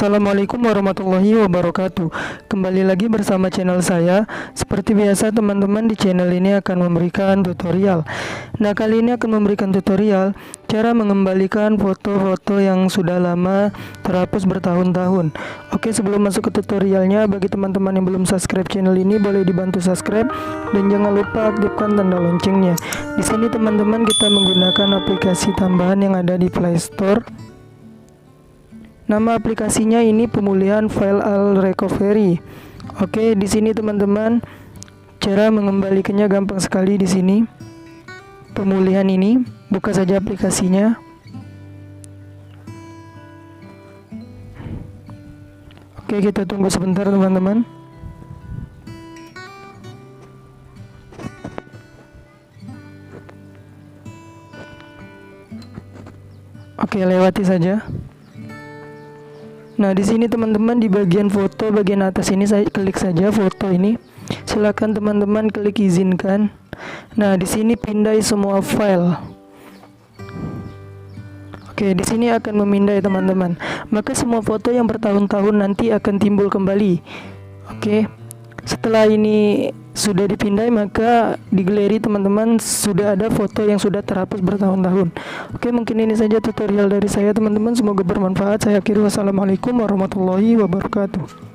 Assalamualaikum warahmatullahi wabarakatuh. Kembali lagi bersama channel saya. Seperti biasa teman-teman, di channel ini akan memberikan tutorial. Nah, kali ini akan memberikan tutorial cara mengembalikan foto-foto yang sudah lama terhapus bertahun-tahun. Oke, sebelum masuk ke tutorialnya, bagi teman-teman yang belum subscribe channel ini, boleh dibantu subscribe dan jangan lupa aktifkan tanda loncengnya. Di sini teman-teman, kita menggunakan aplikasi tambahan yang ada di Play Store. Nama aplikasinya ini pemulihan file All Recovery. Oke, di sini teman-teman, cara mengembalikannya gampang sekali di sini. Pemulihan ini, buka saja aplikasinya. Oke, kita tunggu sebentar teman-teman. Oke, lewati saja. Nah, di sini teman-teman, di bagian foto bagian atas ini saya klik saja foto ini. Silakan teman-teman klik izinkan. Nah, di sini pindai semua file. Oke, di sini akan memindai teman-teman. Maka semua foto yang bertahun-tahun nanti akan timbul kembali. Oke. Setelah ini sudah dipindai, maka di galeri teman-teman sudah ada foto yang sudah terhapus bertahun-tahun. Oke, mungkin ini saja tutorial dari saya teman-teman. Semoga bermanfaat. Saya akhiri, wassalamualaikum warahmatullahi wabarakatuh.